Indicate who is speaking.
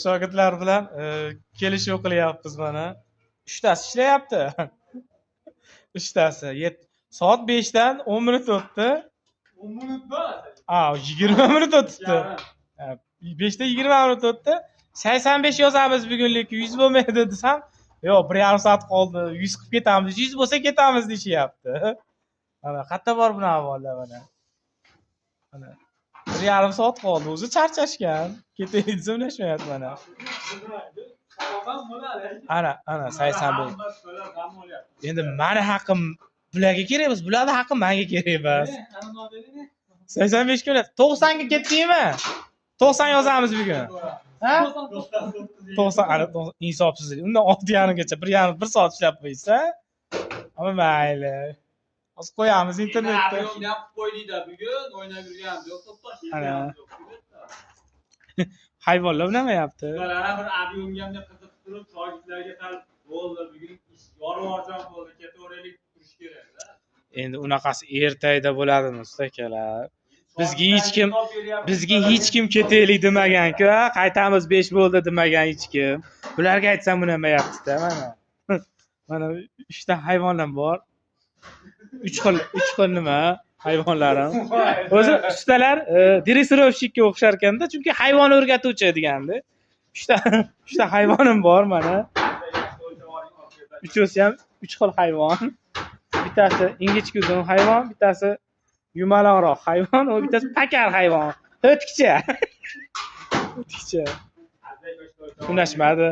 Speaker 1: Shogirdlar bilan kelishuv qilyapmiz mana. 3tasi ishlayapti. 3tasi. Soat 5dan 10 minut o'tdi.
Speaker 2: 10 minut bor.
Speaker 1: 20 minut o'tdi. 5da 20 minut o'tdi. 85 yozamiz bugunlik 100 bo'lmaydi desam, yo'q, 1,5 soat qoldi. 100 qilib ketamiz. 100 bo'lsa ketamiz deyapti. Mana qayerda bor buni avvalda mana. Mana 1,5 soat qoldi. O'zi charchashgan. Ketaylik desa unashmayapti mana. Ana 85. Endi meni haqqim bularga kerak emas, bularni haqqi menga kerak emas. 85 kun 90 ga ketdingmi? 90 yozamiz bugun. Ha? 90 ana insofsizlik. Undan 6:30gacha 1 soat ishlab qo'ysa, ama mayli. Hozir qo'yamiz internetda.
Speaker 2: O'ynab qo'ydingda bugun, o'ynab yurganmiz. Yo'q, to'xtash.
Speaker 1: Hayvonlar unamayapti.
Speaker 2: Ular bir avionyamda qiziqib turib, shogirdlarga qarab, bo'ldi, bugun ish yorvorjon bo'ldi, ketaveraylik turish kerak-da.
Speaker 1: Endi unaqasi ertayda bo'ladimi, ustakalar? Bizga hech kim ketaylik demagan-ku, qaytamiz 5 bo'ldi demagan hech kim. Bularga aytsam unamayapti-da mana. Mana 3 ta hayvonlar bor. 3 xil nima hayvonlarim. O'zi ustalar dressirovщикка o'xshar ekanda, chunki hayvon o'rgatuvchi degandi. 3 ta hayvonim bor mana. Uchovsi ham 3 xil hayvon. Bittasi ingichka uzun hayvon, bittasi yumaloqroq hayvon, va bittasi pakar hayvon. O'tkicha. Unashmadi.